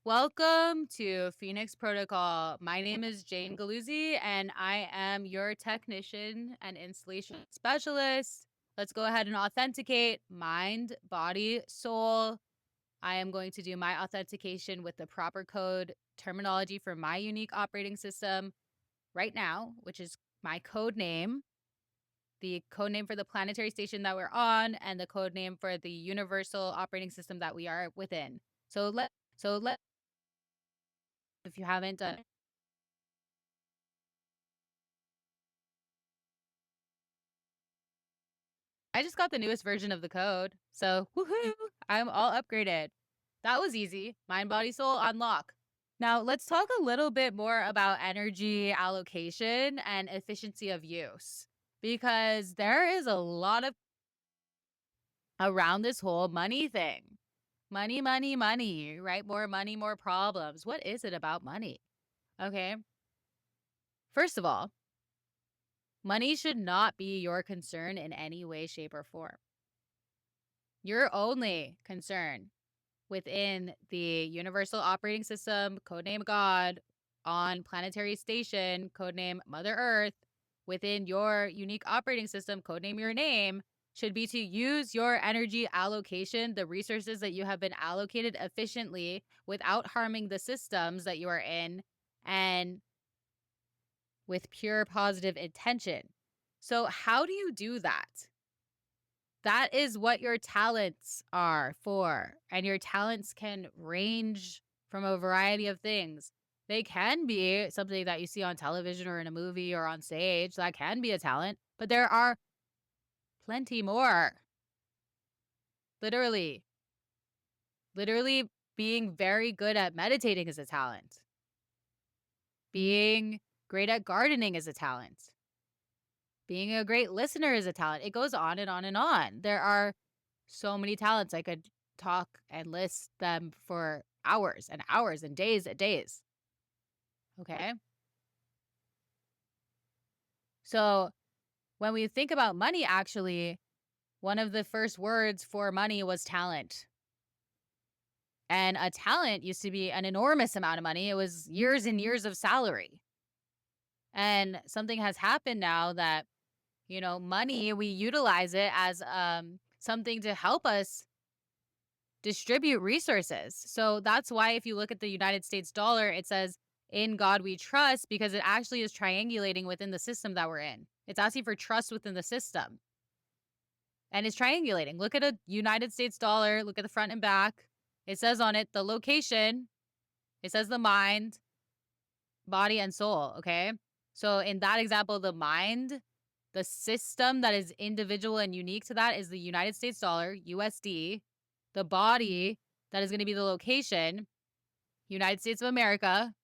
Welcome to Phoenix Protocol. My name is Jane Galluzzi, and I am your technician and installation specialist. Let's go ahead and authenticate mind, body, soul. I am going to do my authentication with the proper code terminology for my unique operating system right now, which is my code name, the code name for the planetary station that we're on, and the code name for the universal operating system that we are within. So let if you haven't done I just got the newest version of the code. So, woohoo, I'm all upgraded. That was easy. Mind, body, soul, unlock. Now, let's talk a little bit more about energy allocation and efficiency of use, because there is a lot of around this whole money thing. Money, money, money, right? More money, more problems. What is it about money? Okay. First of all, money should not be your concern in any way, shape, or form. Your only concern within the universal operating system, codename God, on planetary station, codename Mother Earth, within your unique operating system, codename your name, should be to use your energy allocation, the resources that you have been allocated efficiently without harming the systems that you are in, and with pure positive intention. So, how do you do that? That is what your talents are for. And your talents can range from a variety of things. They can be something that you see on television or in a movie or on stage. That can be a talent, but there are plenty more. Literally, literally being very good at meditating is a talent. Being great at gardening is a talent. Being a great listener is a talent. It goes on and on and on. There are so many talents. I could talk and list them for hours and hours and days and days. Okay. So when we think about money, actually, one of the first words for money was talent. And a talent used to be an enormous amount of money. It was years and years of salary. And something has happened now that, money, we utilize it as something to help us distribute resources. So that's why if you look at the United States dollar, it says, "In God we trust," because it actually is triangulating within the system that we're in. It's asking for trust within the system. And it's triangulating. Look at a United States dollar, look at the front and back. It says on it the location, it says the mind, body, and soul. Okay. So in that example, the mind, the system that is individual and unique to that is the United States dollar, USD. The body, that is going to be the location, United States of America.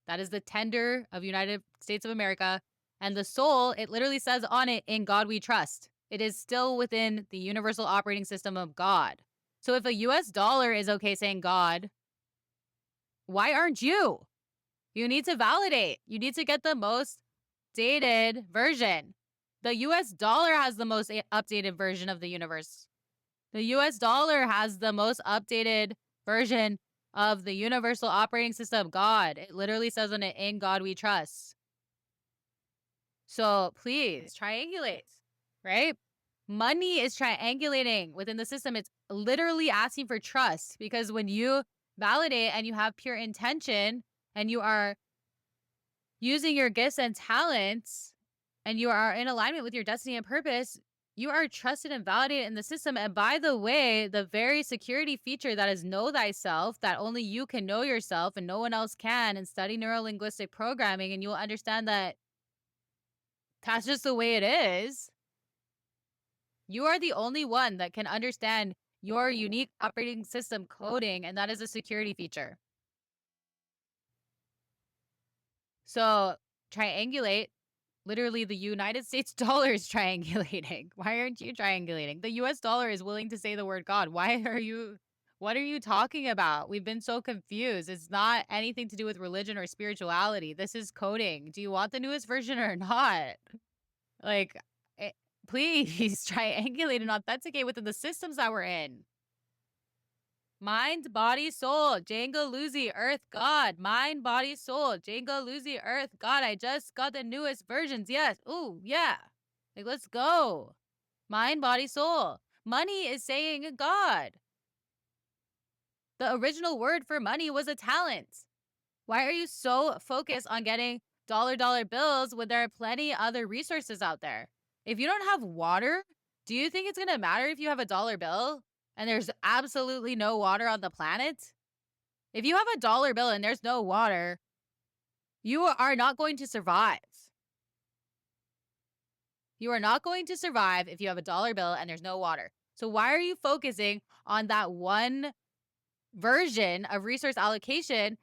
That is the tender of United States of America. And the soul, it literally says on it, "In God we trust." It is still within the universal operating system of God. So if a US dollar is okay saying God, why aren't you? You need to validate. You need to get the most dated version. The US dollar has the most updated version of the universe. The US dollar has the most updated version of the universal operating system, God. It literally says on it, "In God we trust." So please triangulate, right? Money is triangulating within the system. It's literally asking for trust, because when you validate and you have pure intention and you are using your gifts and talents and you are in alignment with your destiny and purpose, you are trusted and validated in the system. And by the way, the very security feature that is know thyself, that only you can know yourself and no one else can, and study neuro-linguistic programming, and you'll understand that that's just the way it is. You are the only one that can understand your unique operating system coding, and that is a security feature. So triangulate. Literally, the United States dollar is triangulating. Why aren't you triangulating? The US dollar is willing to say the word God. What are you talking about? We've been so confused. It's not anything to do with religion or spirituality. This is coding. Do you want the newest version or not? Like, please triangulate and authenticate within the systems that we're in. Mind, body, soul. Galluzzi, Earth, God. Mind, body, soul. Galluzzi, Earth, God. I just got the newest versions. Yes. Ooh, yeah. Like, let's go. Mind, body, soul. Money is saying God. The original word for money was a talent. Why are you so focused on getting dollar bills when there are plenty other resources out there? If you don't have water, do you think it's going to matter if you have a dollar bill and there's absolutely no water on the planet? If you have a dollar bill and there's no water, you are not going to survive. You are not going to survive if you have a dollar bill and there's no water. So why are you focusing on that one version of resource allocation?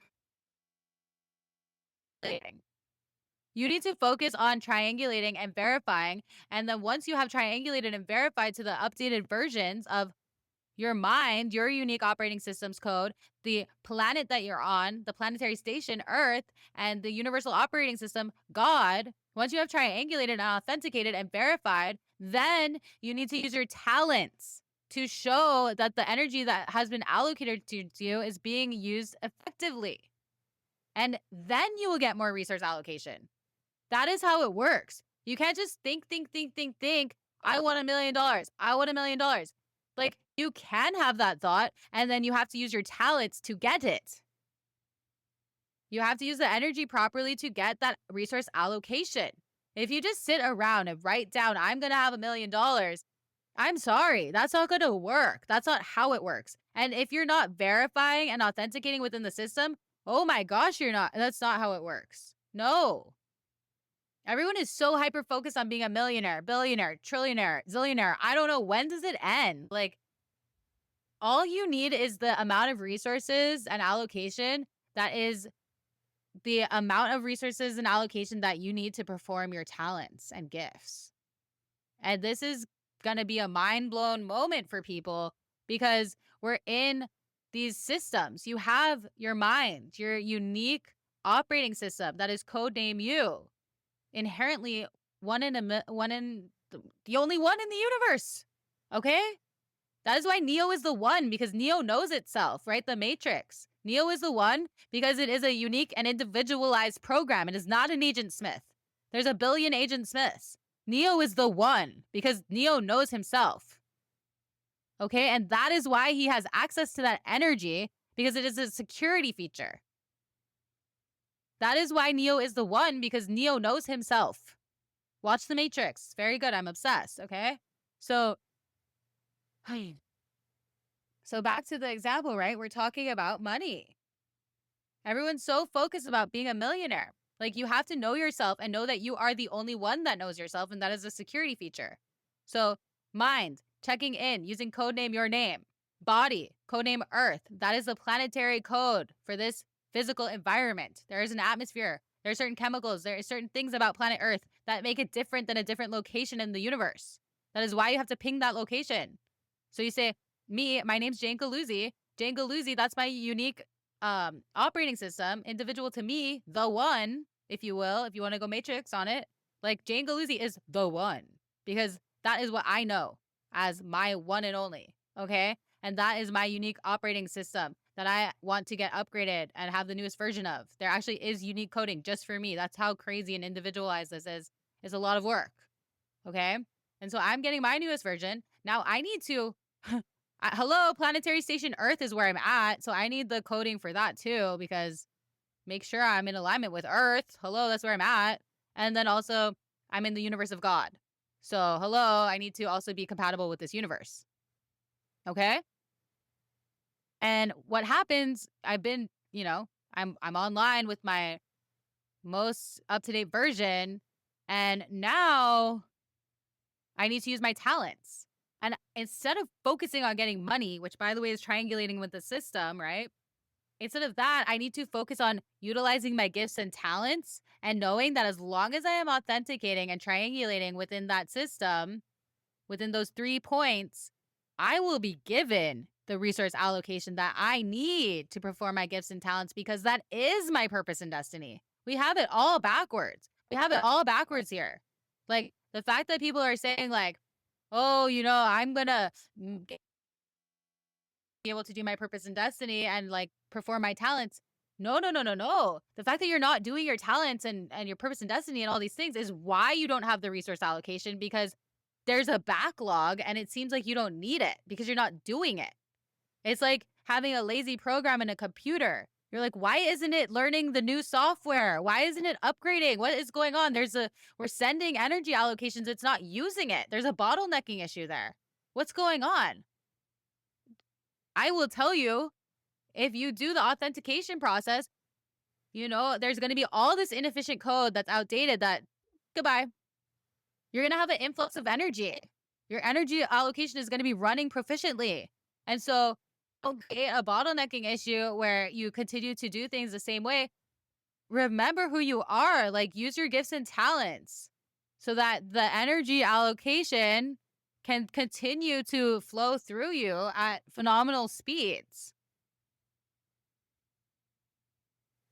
You need to focus on triangulating and verifying. And then once you have triangulated and verified to the updated versions of your mind, your unique operating systems code, the planet that you're on, the planetary station, Earth, and the universal operating system, God, once you have triangulated and authenticated and verified, then you need to use your talents to show that the energy that has been allocated to you is being used effectively. And then you will get more resource allocation. That is how it works. You can't just think. I want $1 million. I want $1 million. Like, you can have that thought, and then you have to use your talents to get it. You have to use the energy properly to get that resource allocation. If you just sit around and write down, I'm going to have $1 million, I'm sorry. That's not going to work. That's not how it works. And if you're not verifying and authenticating within the system, oh my gosh, you're not. That's not how it works. No. Everyone is so hyper focused on being a millionaire, billionaire, trillionaire, zillionaire. I don't know. When does it end? Like, all you need is the amount of resources and allocation that is the amount of resources and allocation that you need to perform your talents and gifts. And this is going to be a mind blown moment for people because we're in these systems. You have your mind, your unique operating system that is codename you. Inherently the only one in the universe. Okay? That is why Neo is the one, because Neo knows itself, right? The Matrix. Neo is the one because it is a unique and individualized program. It is not an Agent Smith. There's a billion Agent Smiths. Neo is the one because Neo knows himself. Okay? And that is why he has access to that energy, because it is a security feature. That is why Neo is the one, because Neo knows himself. Watch The Matrix. Very good. I'm obsessed. Okay? So back to the example, right? We're talking about money. Everyone's so focused about being a millionaire. Like, you have to know yourself and know that you are the only one that knows yourself, and that is a security feature. So, mind, checking in, using codename your name. Body, codename Earth. That is the planetary code for this physical environment. There is an atmosphere. There are certain chemicals. There are certain things about planet Earth that make it different than a different location in the universe. That is why you have to ping that location. So you say, my name's Jane Galluzzi. Jane Galluzzi, that's my unique operating system, individual to me, the one, if you will, if you want to go Matrix on it. Like, Jane Galluzzi is the one, because that is what I know as my one and only. Okay? And that is my unique operating system that I want to get upgraded and have the newest version of. There actually is unique coding just for me. That's how crazy and individualized this is. It's a lot of work. Okay? And so I'm getting my newest version. Now I need to, hello, planetary station Earth is where I'm at. So I need the coding for that too, because make sure I'm in alignment with Earth. Hello, that's where I'm at. And then also I'm in the universe of God. So hello, I need to also be compatible with this universe. Okay? And what happens, I've been, I'm online with my most up-to-date version, and now I need to use my talents. And instead of focusing on getting money, which by the way is triangulating with the system, right? Instead of that, I need to focus on utilizing my gifts and talents and knowing that as long as I am authenticating and triangulating within that system, within those 3 points, I will be given the resource allocation that I need to perform my gifts and talents, because that is my purpose and destiny. We have it all backwards. We have it all backwards here. Like, the fact that people are saying like, oh, I'm going to be able to do my purpose and destiny and like perform my talents. No, no, no, no, no. The fact that you're not doing your talents and your purpose and destiny and all these things is why you don't have the resource allocation, because there's a backlog and it seems like you don't need it because you're not doing it. It's like having a lazy program in a computer. You're like, why isn't it learning the new software? Why isn't it upgrading? What is going on? We're sending energy allocations. It's not using it. There's a bottlenecking issue there. What's going on? I will tell you, if you do the authentication process, there's going to be all this inefficient code that's outdated that goodbye. You're going to have an influx of energy. Your energy allocation is going to be running proficiently. And so don't create a bottlenecking issue where you continue to do things the same way. Remember who you are. Like, use your gifts and talents so that the energy allocation can continue to flow through you at phenomenal speeds.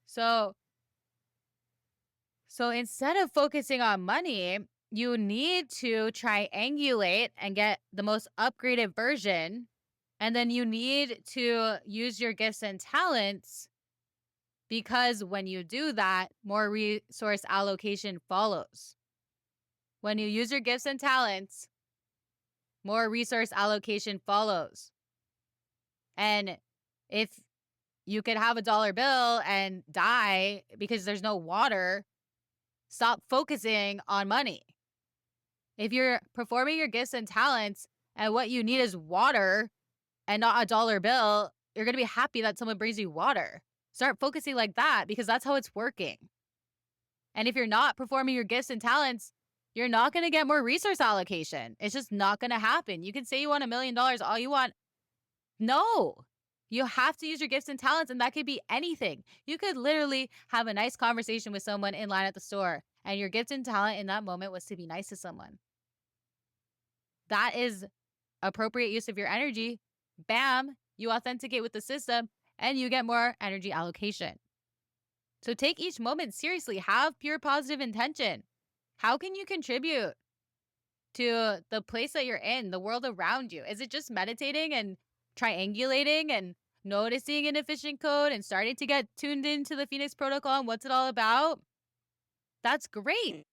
So instead of focusing on money, you need to triangulate and get the most upgraded version. And then you need to use your gifts and talents, because when you do that, more resource allocation follows. When you use your gifts and talents, more resource allocation follows. And if you could have a dollar bill and die because there's no water, stop focusing on money. If you're performing your gifts and talents and what you need is water and not a dollar bill, you're going to be happy that someone brings you water. Start focusing like that, because that's how it's working. And if you're not performing your gifts and talents, you're not going to get more resource allocation. It's just not going to happen. You can say you want $1 million all you want. No, you have to use your gifts and talents, and that could be anything. You could literally have a nice conversation with someone in line at the store, and your gift and talent in that moment was to be nice to someone. That is appropriate use of your energy. Bam, you authenticate with the system and you get more energy allocation. So take each moment seriously. Have pure positive intention. How can you contribute to the place that you're in, the world around you? Is it just meditating and triangulating and noticing inefficient code and starting to get tuned into the Phoenix Protocol and what's it all about? That's great.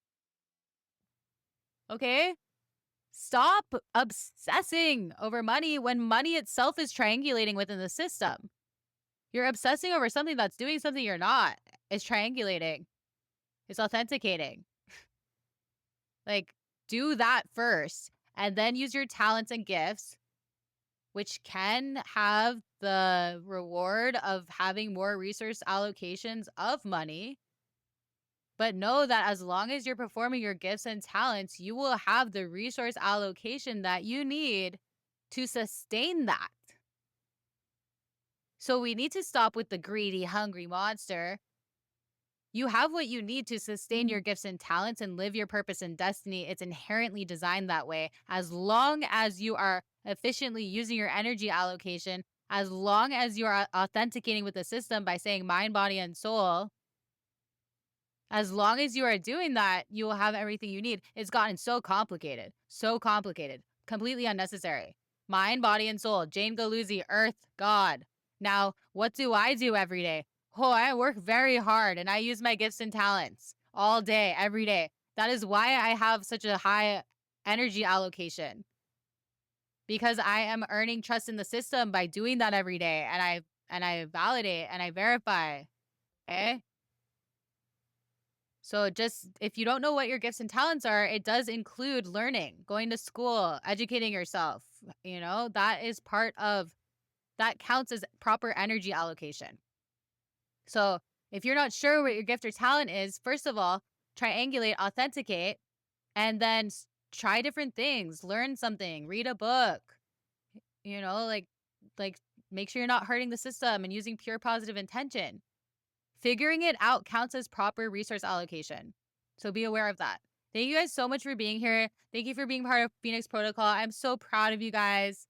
Okay? Stop obsessing over money when money itself is triangulating within the system. You're obsessing over something that's doing something you're not. It's triangulating. It's authenticating. Like, do that first, and then use your talents and gifts, which can have the reward of having more resource allocations of money. But know that as long as you're performing your gifts and talents, you will have the resource allocation that you need to sustain that. So we need to stop with the greedy, hungry monster. You have what you need to sustain your gifts and talents and live your purpose and destiny. It's inherently designed that way. As long as you are efficiently using your energy allocation, as long as you are authenticating with the system by saying mind, body, and soul, as long as you are doing that, you will have everything you need. It's gotten so complicated, completely unnecessary. Mind, body, and soul. Jane Galluzzi, Earth, God. Now, what do I do every day? Oh, I work very hard and I use my gifts and talents all day, every day. That is why I have such a high energy allocation, because I am earning trust in the system by doing that every day. And I validate and I verify. Okay. So just, if you don't know what your gifts and talents are, it does include learning, going to school, educating yourself. That is that counts as proper energy allocation. So if you're not sure what your gift or talent is, first of all, triangulate, authenticate, and then try different things, learn something, read a book, like make sure you're not hurting the system and using pure positive intention. Figuring it out counts as proper resource allocation. So be aware of that. Thank you guys so much for being here. Thank you for being part of Phoenix Protocol. I'm so proud of you guys.